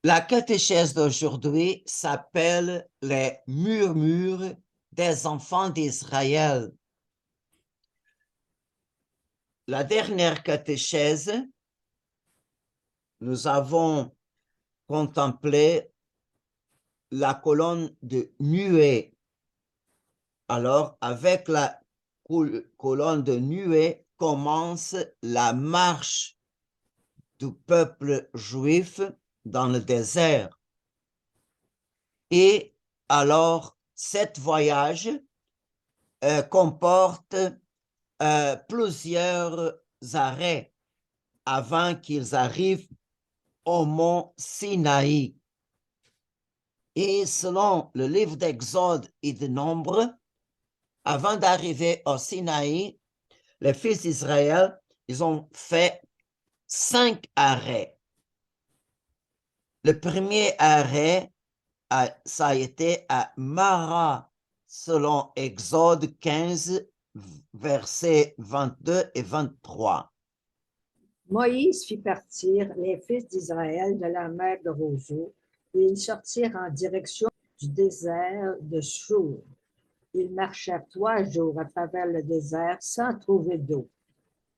La catéchèse d'aujourd'hui s'appelle les murmures des enfants d'Israël. La dernière catéchèse, nous avons contemplé la colonne de nuée. Alors, avec la colonne de nuée commence la marche du peuple juif dans le désert. Et alors, cet voyage comporte plusieurs arrêts avant qu'ils arrivent au mont Sinaï. Et selon le livre d'Exode et de Nombre, avant d'arriver au Sinaï, les fils d'Israël, ils ont fait 5 arrêts. Le premier arrêt, ça a été à Mara, selon Exode 15, versets 22 et 23. Moïse fit partir les fils d'Israël de la mer de Roseau, et ils sortirent en direction du désert de Chour. Ils marchèrent 3 jours à travers le désert sans trouver d'eau.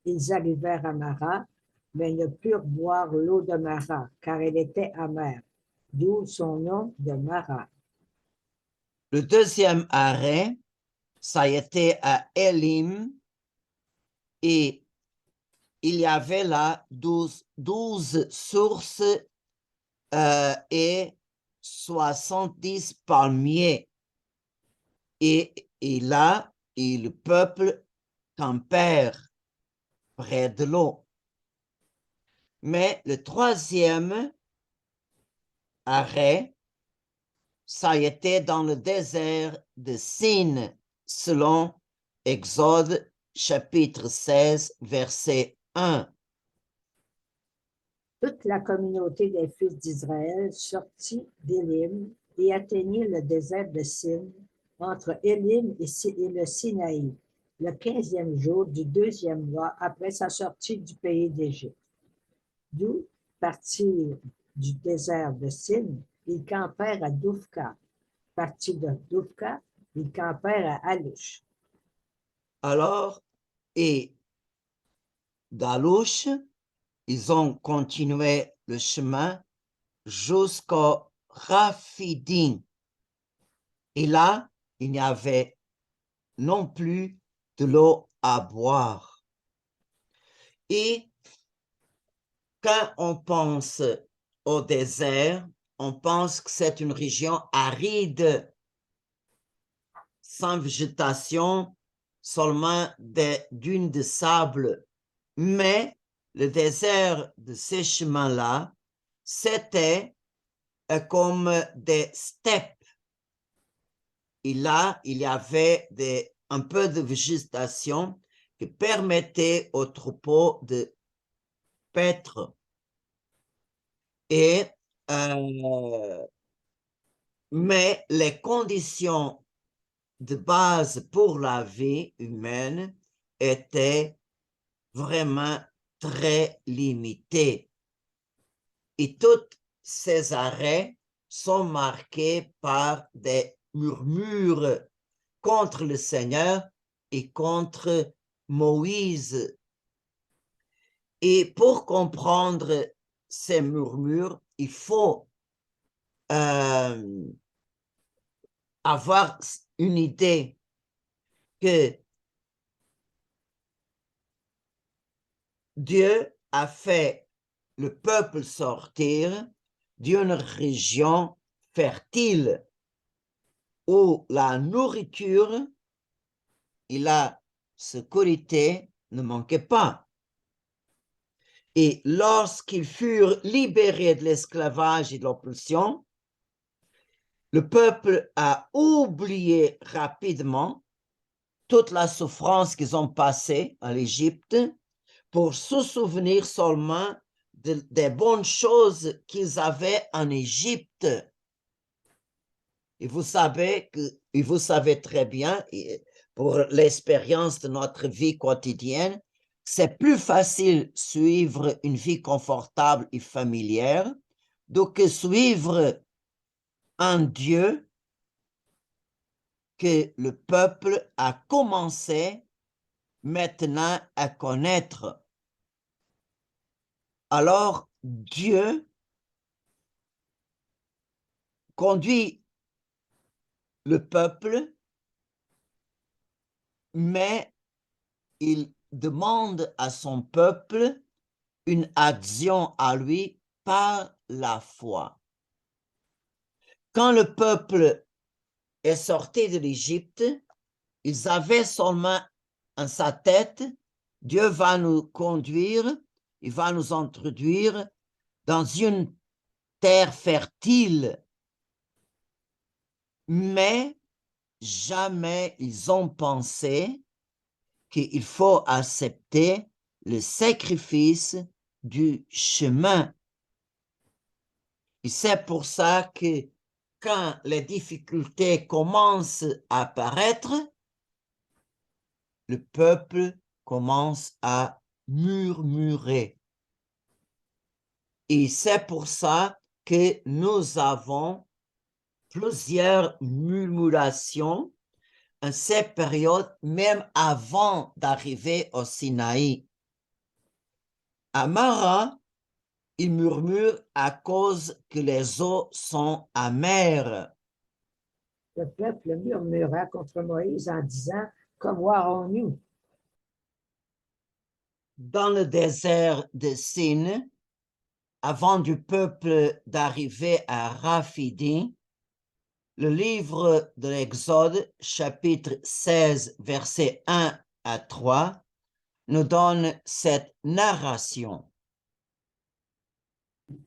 Ils arrivèrent à Mara, mais ne purent boire l'eau de Mara, car elle était amère, d'où son nom de Mara. Le deuxième arrêt, ça a été à Élim, et il y avait là 12 sources et 70 palmiers. Et là, le peuple campèrent près de l'eau. Mais le troisième arrêt, ça a été dans le désert de Sin, selon Exode chapitre 16, verset 1. Toute la communauté des fils d'Israël sortit d'Élim et atteignit le désert de Sin, entre Élim et le Sinaï, le 15e jour du 2e mois après sa sortie du pays d'Égypte. D'où partir du désert de Sin, ils campèrent à Doufka. Partis de Doufka, ils campèrent à Alouche. Alors, et d'Alouche, ils ont continué le chemin jusqu'au Raphidim. Et là, il n'y avait non plus de l'eau à boire. Et quand on pense au désert, on pense que c'est une région aride, sans végétation, seulement des dunes de sable. Mais le désert de ces chemins-là, c'était comme des steppes. Et là, il y avait un peu de végétation qui permettait aux troupeaux de paître. Et, mais les conditions de base pour la vie humaine étaient vraiment très limitées. Et tous ces arrêts sont marqués par des murmures contre le Seigneur et contre Moïse. Et pour comprendre ces murmures, il faut avoir une idée que Dieu a fait le peuple sortir d'une région fertile où la nourriture et la sécurité ne manquaient pas. Et lorsqu'ils furent libérés de l'esclavage et de l'oppression, le peuple a oublié rapidement toute la souffrance qu'ils ont passée à l'Égypte pour se souvenir seulement des bonnes choses qu'ils avaient en Égypte. Et vous savez très bien, pour l'expérience de notre vie quotidienne, c'est plus facile suivre une vie confortable et familière Donc, suivre un Dieu que le peuple a commencé maintenant à connaître. Alors, Dieu conduit le peuple, mais il demande à son peuple une action à lui par la foi. Quand le peuple est sorti de l'Égypte, ils avaient seulement en sa tête, Dieu va nous conduire, il va nous introduire dans une terre fertile. Mais jamais ils ont pensé qu'il faut accepter le sacrifice du chemin. Et c'est pour ça que quand les difficultés commencent à apparaître, le peuple commence à murmurer. Et c'est pour ça que nous avons plusieurs murmurations en cette période, même avant d'arriver au Sinaï. À Mara, il murmure à cause que les eaux sont amères. Le peuple murmura contre Moïse en disant, que boirons-nous? Dans le désert de Sin, avant du peuple d'arriver à Raphidim, le livre de l'Exode, chapitre 16, versets 1 à 3, nous donne cette narration.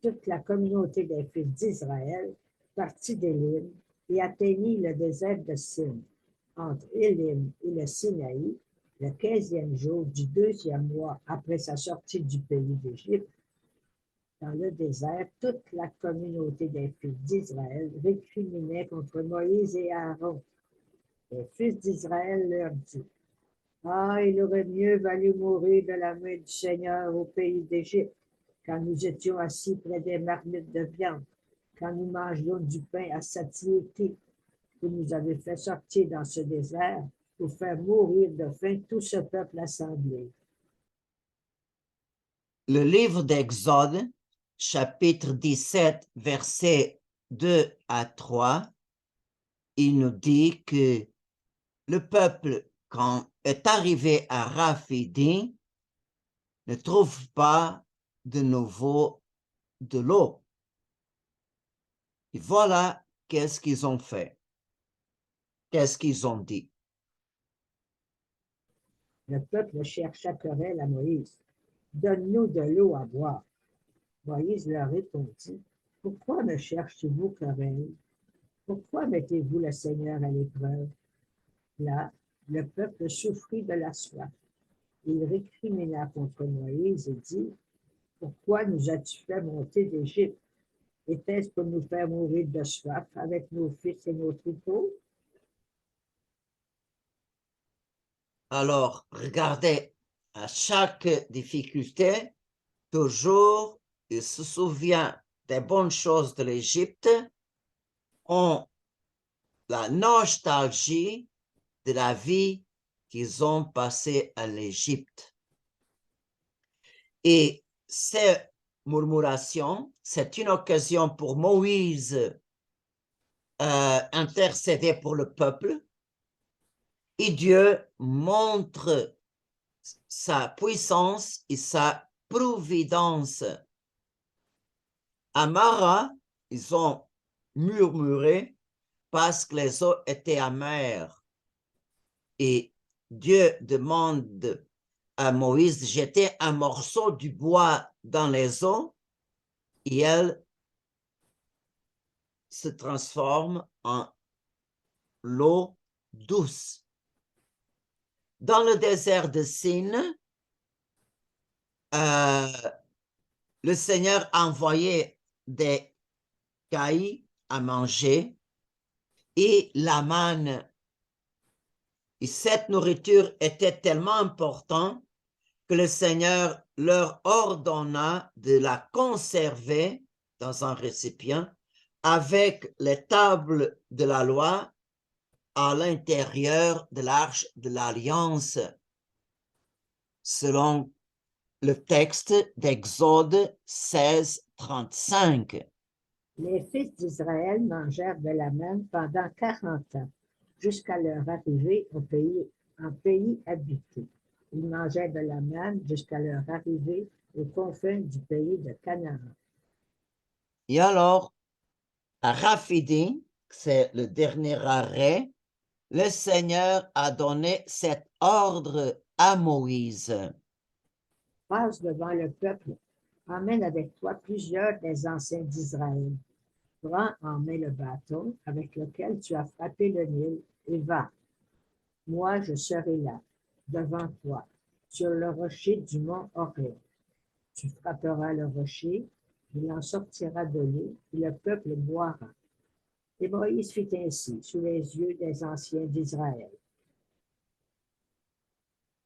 Toute la communauté des fils d'Israël partit d'Élim et atteignit le désert de Sin, entre Élim et le Sinaï, le 15e jour du 2e mois après sa sortie du pays d'Égypte. Dans le désert, toute la communauté des fils d'Israël récriminait contre Moïse et Aaron. Les fils d'Israël leur dit, « Ah, il aurait mieux valu mourir de la main du Seigneur au pays d'Égypte, quand nous étions assis près des marmites de viande, quand nous mangions du pain à satiété. Vous nous avez fait sortir dans ce désert pour faire mourir de faim tout ce peuple assemblé. » Le livre d'Exode, chapitre 17, versets 2 à 3, il nous dit que le peuple, quand est arrivé à Raphidim, ne trouve pas de nouveau de l'eau. Et voilà qu'est-ce qu'ils ont fait. Qu'est-ce qu'ils ont dit? Le peuple chercha querelle à Moïse. « Donne-nous de l'eau à boire. » Moïse leur répondit, « Pourquoi me cherchez-vous querelle? Pourquoi mettez-vous le Seigneur à l'épreuve? » Là, le peuple souffrit de la soif. Il récrimina contre Moïse et dit, « Pourquoi nous as-tu fait monter d'Égypte? Était-ce pour nous faire mourir de soif avec nos fils et nos troupeaux? » Alors, regardez, à chaque difficulté, toujours, il se souvient des bonnes choses de l'Égypte, ont la nostalgie de la vie qu'ils ont passée à l'Égypte. Et ces murmurations, c'est une occasion pour Moïse intercéder pour le peuple, et Dieu montre sa puissance et sa providence. À Mara, ils ont murmuré parce que les eaux étaient amères. Et Dieu demande à Moïse de jeter un morceau du bois dans les eaux et elles se transforment en l'eau douce. Dans le désert de Sin, le Seigneur a envoyé des cailles à manger et la manne. Et cette nourriture était tellement importante que le Seigneur leur ordonna de la conserver dans un récipient avec les tables de la loi à l'intérieur de l'arche de l'Alliance, selon le texte d'Exode 16, 35. Les fils d'Israël mangèrent de la manne pendant 40 ans, jusqu'à leur arrivée en pays habité. Ils mangeaient de la manne jusqu'à leur arrivée aux confins du pays de Canaan. Et alors, à Raphidim, c'est le dernier arrêt, le Seigneur a donné cet ordre à Moïse. Passe devant le peuple, emmène avec toi plusieurs des anciens d'Israël. Prends en main le bâton avec lequel tu as frappé le Nil et va. Moi, je serai là, devant toi, sur le rocher du mont Horeb. Tu frapperas le rocher, il en sortira de l'eau, et le peuple boira. Et Moïse fit ainsi sous les yeux des anciens d'Israël.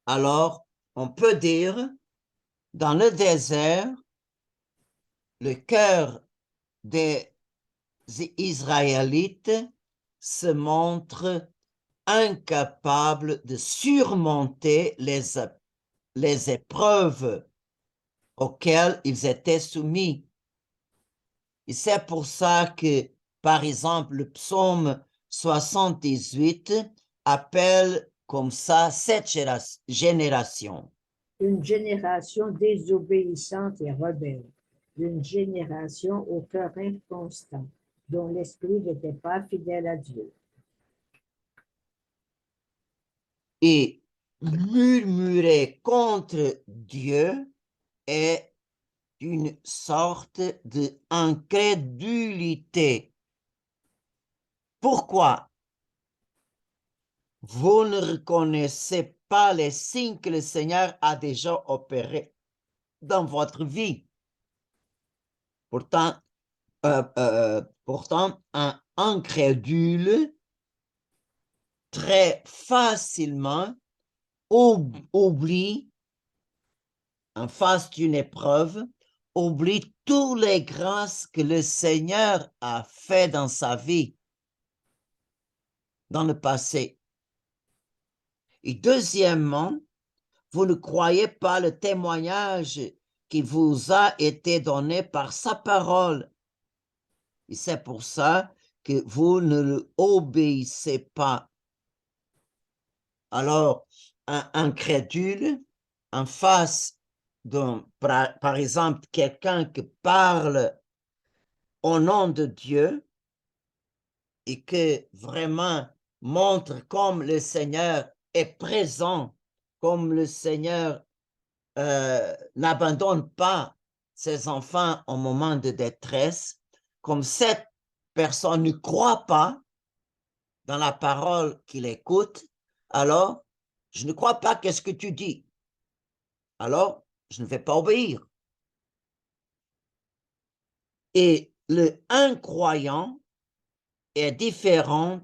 Alors, on peut dire, dans le désert, le cœur des Israélites se montre incapable de surmonter les épreuves auxquelles ils étaient soumis. Et c'est pour ça que, par exemple, le psaume 78 appelle comme ça cette génération. Une génération désobéissante et rebelle, une génération au cœur inconstant, dont l'esprit n'était pas fidèle à Dieu. Et murmurer contre Dieu est une sorte d'incrédulité. Pourquoi? Vous ne reconnaissez pas les signes que le Seigneur a déjà opérés dans votre vie. Pourtant, un incrédule très facilement oublie, en face d'une épreuve, oublie toutes les grâces que le Seigneur a fait dans sa vie, dans le passé. Et deuxièmement, vous ne croyez pas le témoignage qui vous a été donné par sa parole. Et c'est pour ça que vous ne l'obéissez pas. Alors, un incrédule, en face d'un, par exemple, quelqu'un qui parle au nom de Dieu et que vraiment montre comme le Seigneur est présent, comme le Seigneur n'abandonne pas ses enfants au moment de détresse, comme cette personne ne croit pas dans la parole qu'il écoute, alors je ne crois pas qu'est-ce que tu dis. Alors, je ne vais pas obéir. Et le incroyant est différent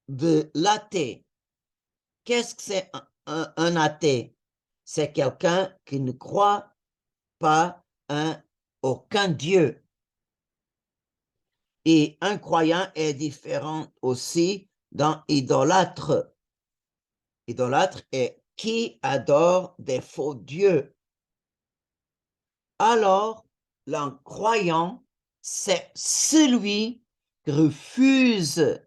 de l'athée. Qu'est-ce que c'est un athée? C'est quelqu'un qui ne croit pas en aucun Dieu. Et un croyant est différent aussi dans idolâtre. Idolâtre est qui adore des faux dieux. Alors, l'incroyant, c'est celui qui refuse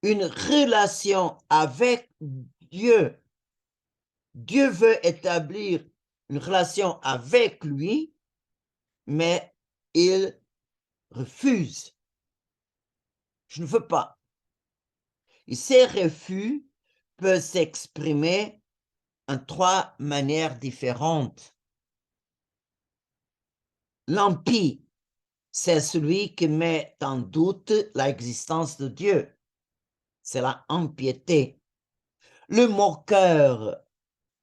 une relation avec Dieu. Dieu veut établir une relation avec lui, mais il refuse. Je ne veux pas. Et ces refus peuvent s'exprimer en trois manières différentes. L'impie, c'est celui qui met en doute l'existence de Dieu. C'est la impiété. Le moqueur,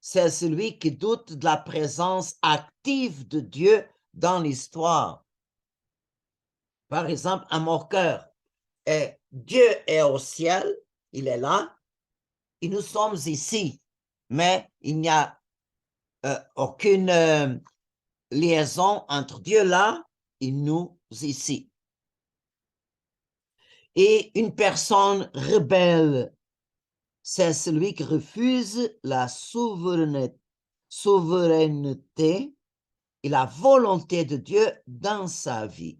c'est celui qui doute de la présence active de Dieu dans l'histoire. Par exemple, un moqueur. Et Dieu est au ciel, il est là, et nous sommes ici, mais il n'y a aucune liaison entre Dieu là et nous ici. Et une personne rebelle, c'est celui qui refuse la souveraineté et la volonté de Dieu dans sa vie.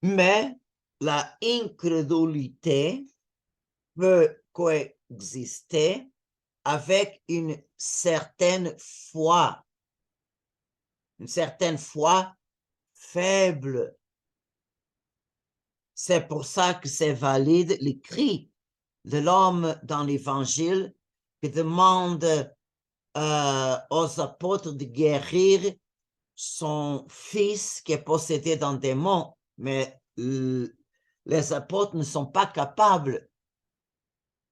Mais la incrédulité peut coexister avec une certaine foi faible. C'est pour ça que c'est valide le cri de l'homme dans l'Évangile qui demande aux apôtres de guérir son fils qui est possédé d'un démon, mais les apôtres ne sont pas capables.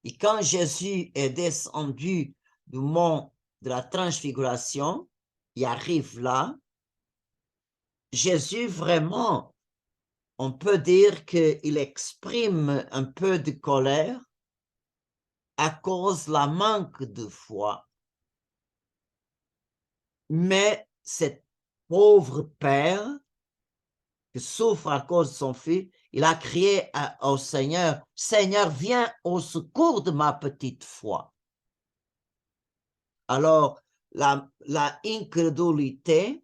Et quand Jésus est descendu du mont de la transfiguration, il arrive là, Jésus vraiment, on peut dire qu'il exprime un peu de colère à cause de la manque de foi. Mais cet pauvre père qui souffre à cause de son fils, il a crié au Seigneur, « Seigneur, viens au secours de ma petite foi. » Alors, la incrédulité,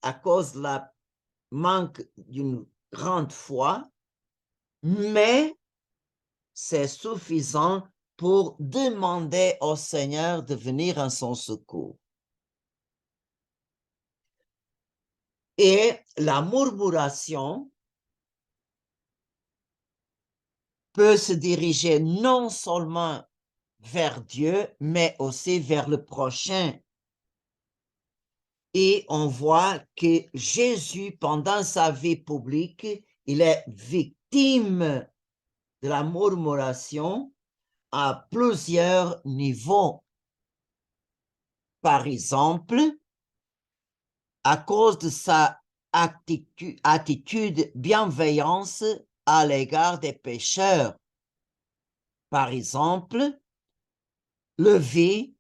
à cause de la manque d'une grande foi, mais c'est suffisant pour demander au Seigneur de venir en son secours. Et la murmuration peut se diriger non seulement vers Dieu, mais aussi vers le prochain. Et on voit que Jésus, pendant sa vie publique, il est victime de la murmuration à plusieurs niveaux. Par exemple, à cause de sa attitude bienveillance à l'égard des pécheurs. Par exemple, Levi,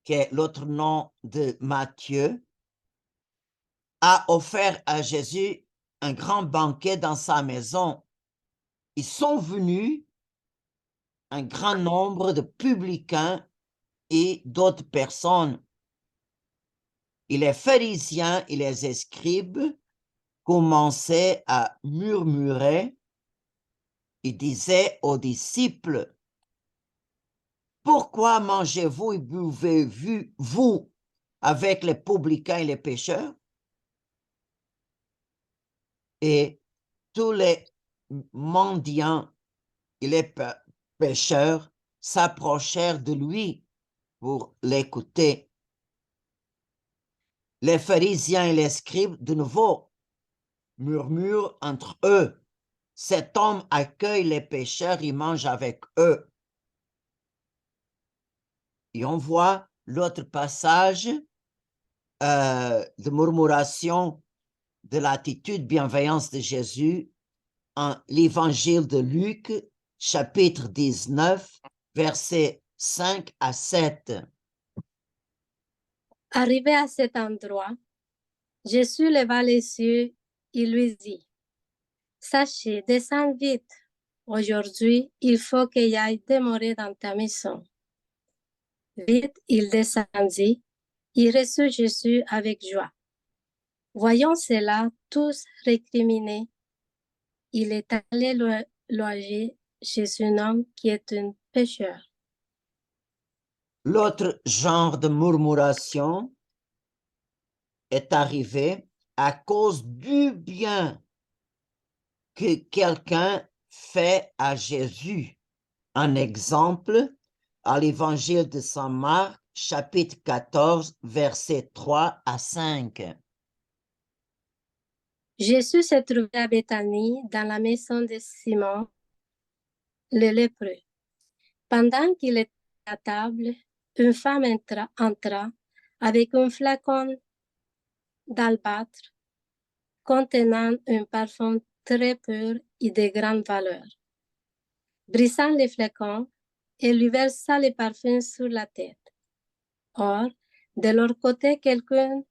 qui est l'autre nom de Matthieu, a offert à Jésus un grand banquet dans sa maison. Ils sont venus un grand nombre de publicains et d'autres personnes. Et les pharisiens et les scribes commençaient à murmurer et disaient aux disciples, « Pourquoi mangez-vous et buvez-vous avec les publicains et les pécheurs? » Et tous les mendiants et les pécheurs s'approchèrent de lui pour l'écouter. Les pharisiens et les scribes, de nouveau, murmurent entre eux. Cet homme accueille les pécheurs, il mange avec eux. Et on voit l'autre passage de murmuration de l'attitude bienveillance de Jésus en l'évangile de Luc, chapitre 19, versets 5 à 7. Arrivé à cet endroit, Jésus leva les yeux et lui dit, « Sachez, descends vite. Aujourd'hui, il faut que j'aille demeurer dans ta maison. » Vite, il descendit et reçut Jésus avec joie. Voyant cela, tous récriminaient. Il est allé loger chez un homme qui est un pécheur. L'autre genre de murmuration est arrivé à cause du bien que quelqu'un fait à Jésus. Un exemple, à l'évangile de Saint Marc, chapitre 14, versets 3 à 5. Jésus s'est trouvé à Béthanie, dans la maison de Simon, le lépreux. Pendant qu'il était à table, une femme entra avec un flacon d'albâtre contenant un parfum très pur et de grande valeur. Brisant les flacons, elle lui versa le parfum sur la tête. Or, de leur côté, quelqu'un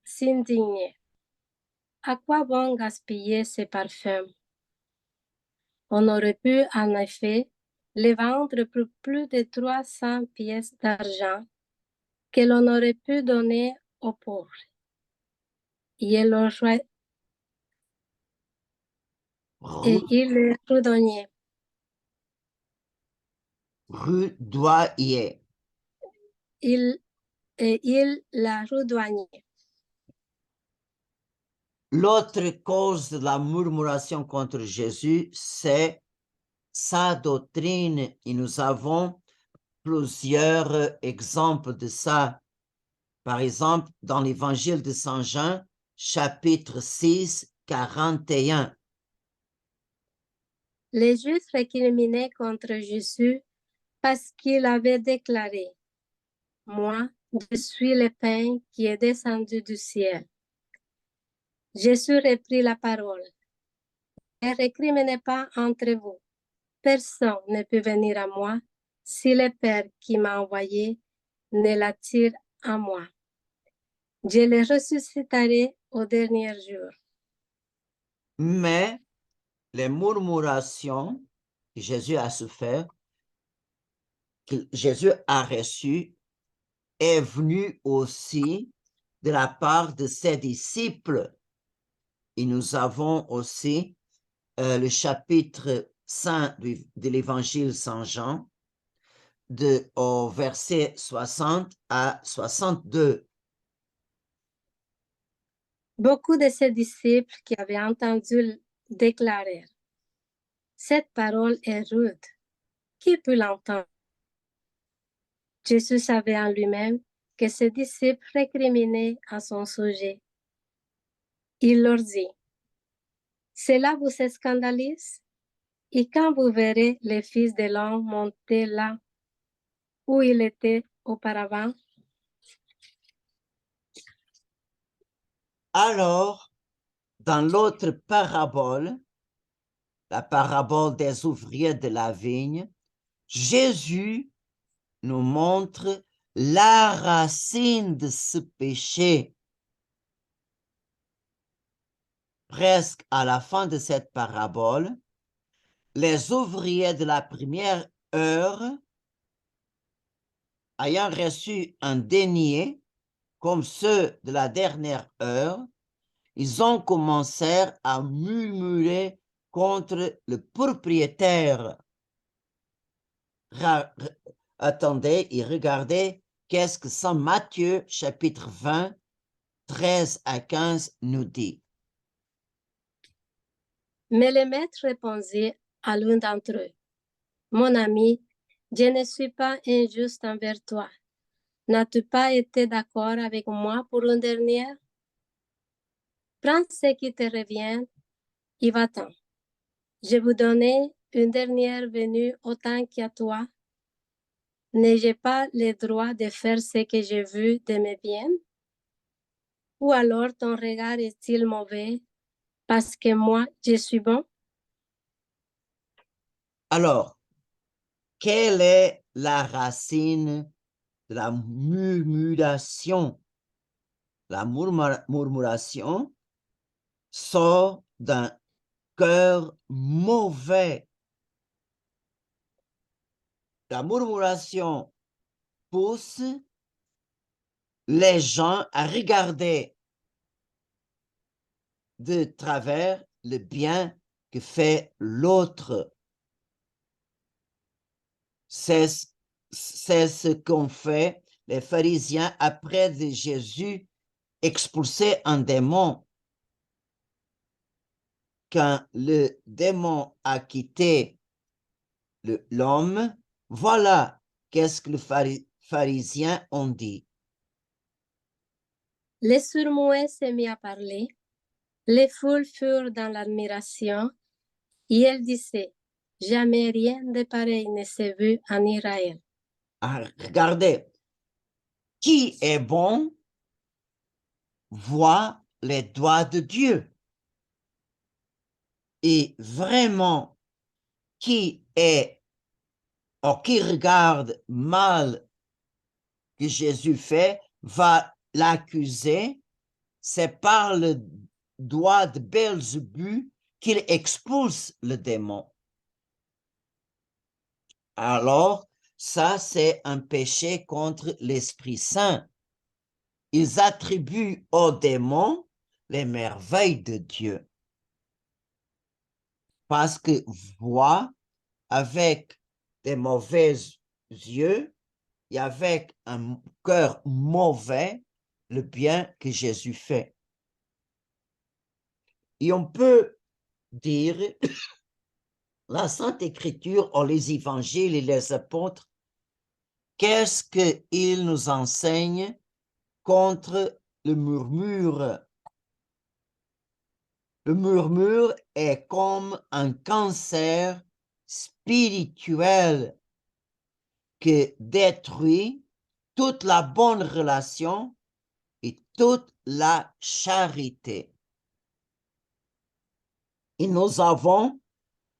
s'indignait. À quoi bon gaspiller ces parfums? On aurait pu, en effet, les vendre pour plus de 300 pièces d'argent que l'on aurait pu donner aux pauvres. Et il les redonnait. Rudoyer. Il la redouaniait. L'autre cause de la murmuration contre Jésus, c'est sa doctrine. Et nous avons plusieurs exemples de ça. Par exemple, dans l'évangile de Saint Jean, chapitre 6, 41. Les Juifs récriminaient contre Jésus parce qu'il avait déclaré, « Moi, je suis le pain qui est descendu du ciel. » Jésus reprit la parole. « Ne récriminez pas entre vous. Personne ne peut venir à moi si le Père qui m'a envoyé ne l'attire à moi. Je le ressusciterai au dernier jour. » Mais les murmurations que Jésus a souffert, que Jésus a reçu, est venu aussi de la part de ses disciples. Et nous avons aussi le chapitre 5 de l'évangile Saint Jean, au verset 60 à 62. Beaucoup de ses disciples qui avaient entendu déclarer, « Cette parole est rude. Qui peut l'entendre? » Jésus savait en lui-même que ses disciples récriminaient à son sujet. Il leur dit, « Cela vous scandalise? Et quand vous verrez le Fils de l'homme monter là où il était auparavant? » Alors, dans l'autre parabole, la parabole des ouvriers de la vigne, Jésus nous montre la racine de ce péché. Presque à la fin de cette parabole, les ouvriers de la première heure, ayant reçu un denier comme ceux de la dernière heure, ils ont commencé à murmurer contre le propriétaire. Attendez et regardez qu'est-ce que Saint Matthieu, chapitre 20, 13 à 15 nous dit. Mais le maître répondit à l'un d'entre eux, « Mon ami, je ne suis pas injuste envers toi. N'as-tu pas été d'accord avec moi pour une dernière? Prends ce qui te revient et va-t'en. Je vous donnais une dernière venue autant qu'à toi. N'ai-je pas le droit de faire ce que j'ai vu de mes biens? Ou alors ton regard est-il mauvais parce que moi, je suis bon? » Alors, quelle est la racine de la murmuration? La murmuration sort d'un cœur mauvais. La murmuration pousse les gens à regarder de travers le bien que fait l'autre. C'est ce qu'ont fait les pharisiens après de Jésus expulser un démon. Quand le démon a quitté l'homme, voilà qu'est-ce que les pharisiens ont dit. Les sourds-muets se mit à parler. Les foules furent dans l'admiration et elles disaient, « Jamais rien de pareil ne s'est vu en Israël. » Ah, regardez, qui est bon voit les doigts de Dieu. Et vraiment, qui regarde mal que Jésus fait va l'accuser, c'est par le doigt de Belzébuth qu'il expulse le démon. Alors, ça, c'est un péché contre l'Esprit Saint. Ils attribuent aux démons les merveilles de Dieu. Parce que voient avec des mauvais yeux et avec un cœur mauvais le bien que Jésus fait. Et on peut dire, la Sainte Écriture, ou les évangiles et les apôtres, qu'est-ce qu'ils nous enseignent contre le murmure? Le murmure est comme un cancer spirituel qui détruit toute la bonne relation et toute la charité. Et nous avons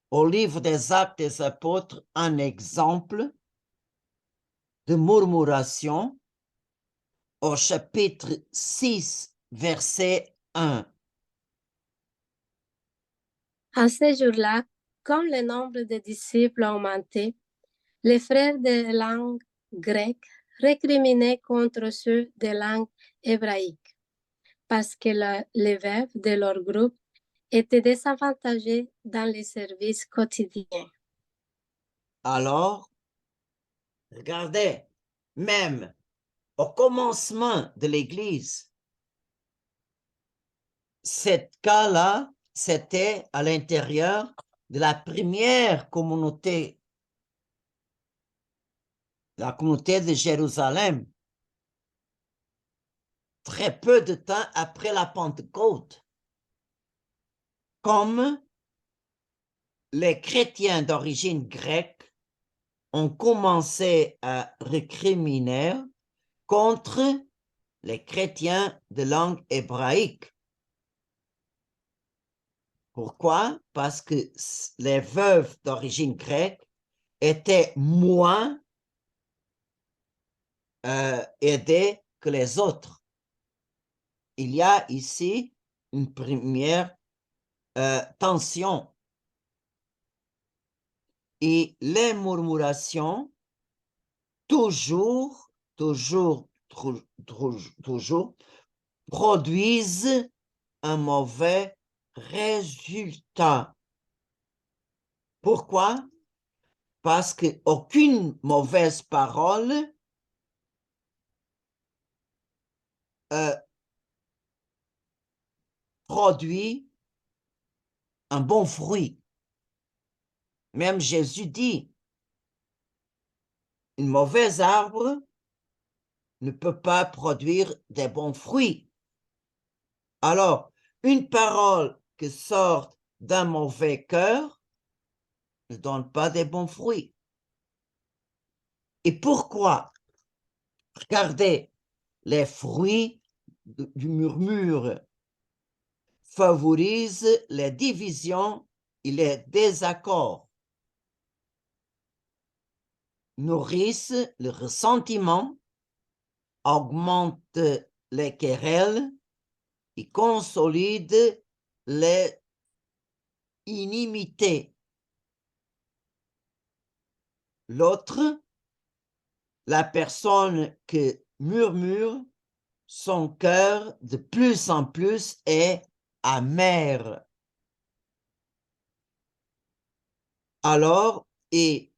au livre des Actes des Apôtres un exemple de murmuration au chapitre 6, verset 1. À ce jour-là, comme le nombre de disciples a augmenté, les frères de langue grecque récriminaient contre ceux de langue hébraïque, parce que les veuves de leur groupe étaient désavantagées dans les services quotidiens. Alors, regardez, même au commencement de l'Église, ce cas-là, c'était à l'intérieur de la première communauté, la communauté de Jérusalem, très peu de temps après la Pentecôte. Comme les chrétiens d'origine grecque ont commencé à récriminer contre les chrétiens de langue hébraïque. Pourquoi? Parce que les veuves d'origine grecque étaient moins aidées que les autres. Il y a ici une première tension. Et les murmurations, toujours, produisent un mauvais résultat. Pourquoi? Parce qu'aucune mauvaise parole produit un bon fruit. Même Jésus dit, une mauvaise arbre ne peut pas produire des bons fruits. Alors, une parole qui sort d'un mauvais cœur ne donne pas des bons fruits. Et pourquoi? Regardez, les fruits du murmure favorisent les divisions et les désaccords, nourrissent le ressentiment, augmentent les querelles et consolident les inimitiés. L'autre, la personne qui murmure, son cœur de plus en plus est amer. Alors, et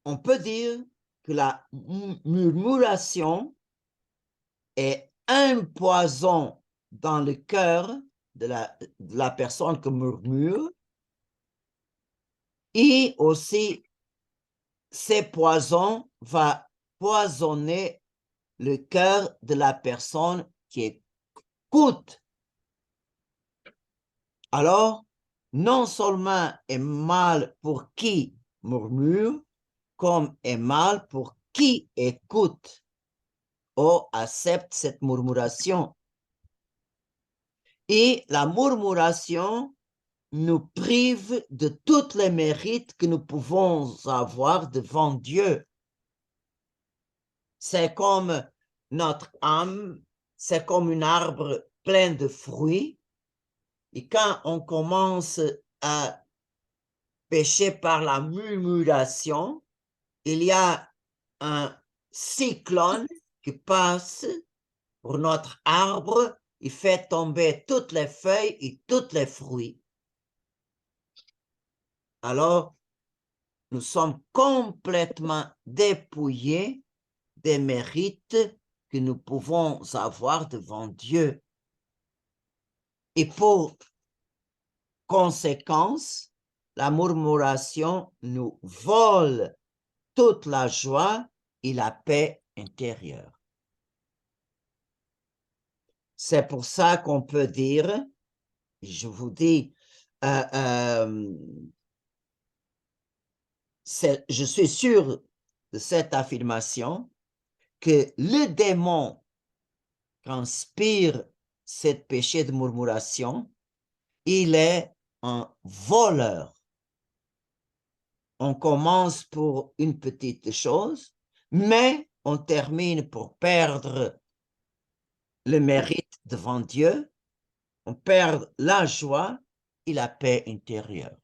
on peut dire que la murmuration est un poison dans le cœur de la personne qui murmure, et aussi ces poisons vont poisonner le cœur de la personne qui écoute. Alors, non seulement est mal pour qui murmure, comme est mal pour qui écoute ou accepte cette murmuration. Et la murmuration nous prive de tous les mérites que nous pouvons avoir devant Dieu. c'est comme notre âme, c'est comme un arbre plein de fruits. Et quand on commence à pécher par la murmuration, il y a un cyclone qui passe pour notre arbre, il fait tomber toutes les feuilles et tous les fruits. Alors, nous sommes complètement dépouillés des mérites que nous pouvons avoir devant Dieu. Et pour conséquence, la murmuration nous vole toute la joie et la paix intérieure. C'est pour ça qu'on peut dire, je vous dis, je suis sûr de cette affirmation, que le démon inspire ce péché de murmuration, il est un voleur. On commence pour une petite chose, mais on termine pour perdre le mérite devant Dieu, on perd la joie et la paix intérieure.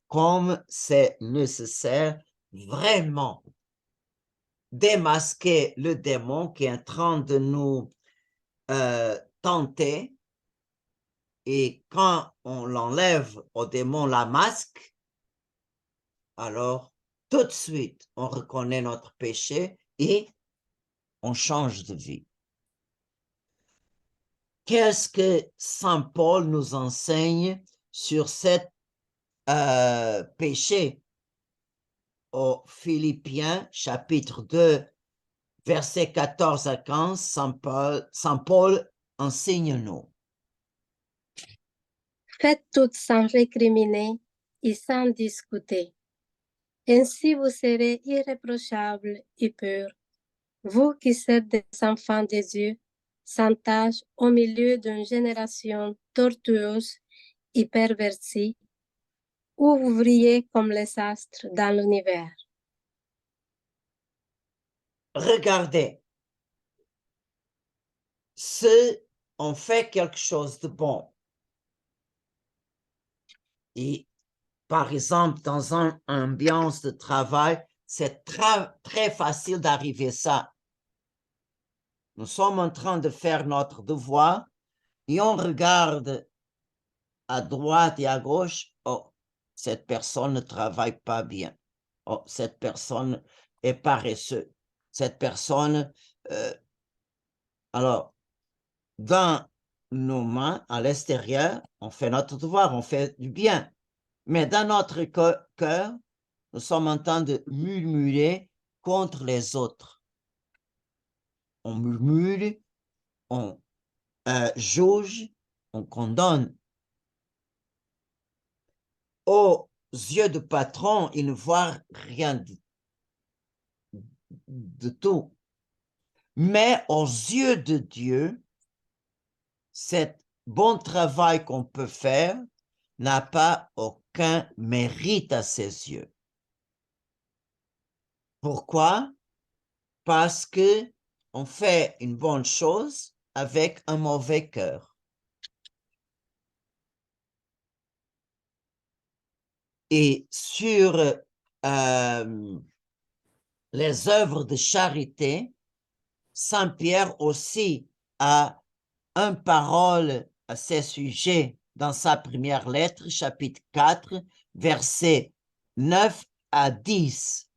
Comme c'est nécessaire vraiment démasquer le démon qui est en train de nous tenter, et quand on l'enlève au démon la masque, alors tout de suite on reconnaît notre péché et on change de vie. Qu'est-ce que Saint Paul nous enseigne sur cet péché? Aux Philippiens, chapitre 2, versets 14 à 15, Saint Paul enseigne-nous. Faites tout sans récriminer et sans discuter. Ainsi vous serez irréprochables et purs, vous qui êtes des enfants de Dieu, sans tache au milieu d'une génération tortueuse et pervertie, où vous brillez comme les astres dans l'univers. Regardez, ceux ont fait quelque chose de bon. Et par exemple, dans une ambiance de travail, c'est très facile d'arriver à ça. Nous sommes en train de faire notre devoir et on regarde à droite et à gauche. Oh, cette personne ne travaille pas bien. Oh, cette personne est paresseuse. Cette personne... alors, dans nos mains, à l'extérieur, on fait notre devoir, on fait du bien. Mais dans notre cœur, nous sommes en train de murmurer contre les autres. On murmure, on juge, on condamne. Aux yeux du patron, il ne voit rien de tout. Mais aux yeux de Dieu, cet bon travail qu'on peut faire n'a pas aucun mérite à ses yeux. Pourquoi? Parce que on fait une bonne chose avec un mauvais cœur. Et sur les œuvres de charité, Saint Pierre aussi a une parole à ce sujet dans sa première lettre, chapitre 4, versets 9 à 10.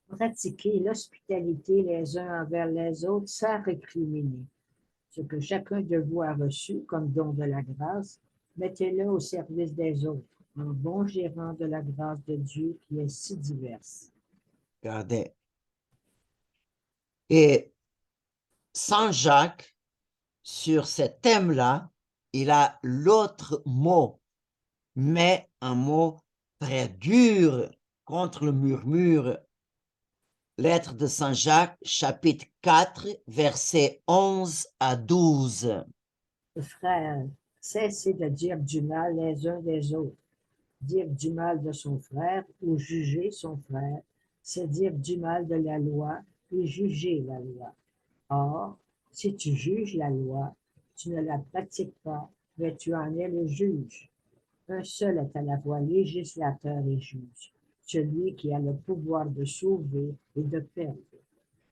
Pratiquez l'hospitalité les uns envers les autres sans récriminer. Ce que chacun de vous a reçu comme don de la grâce, mettez-le au service des autres, en bon gérant de la grâce de Dieu qui est si diverse. Regardez. Et Saint Jacques, sur ce thème-là, il a l'autre mot, mais un mot très dur contre le murmure. Lettre de Saint Jacques, chapitre 4, versets 11 à 12. Frères, cessez de dire du mal les uns des autres. Dire du mal de son frère ou juger son frère c'est dire du mal de la loi et juger la loi. Or, si tu juges la loi, tu ne la pratiques pas, mais tu en es le juge. Un seul est à la fois législateur et juge, celui qui a le pouvoir de sauver et de perdre.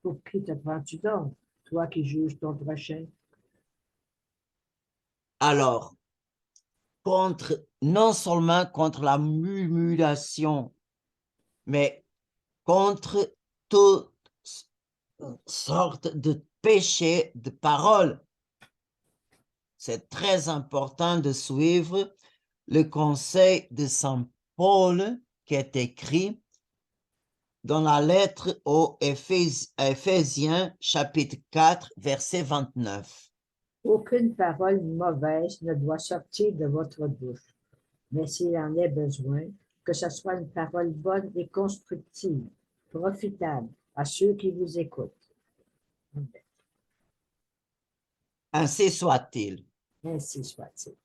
Pour qui te prends-tu donc, toi qui juges ton prochain? Alors, non seulement contre la murmuration, mais contre toutes sortes de péchés de parole. C'est très important de suivre le conseil de Saint Paul qui est écrit dans la lettre aux Éphésiens, chapitre 4, verset 29. Aucune parole mauvaise ne doit sortir de votre bouche, mais s'il en est besoin, que ce soit une parole bonne et constructive, profitable à ceux qui vous écoutent. Ainsi soit-il. Ainsi soit-il.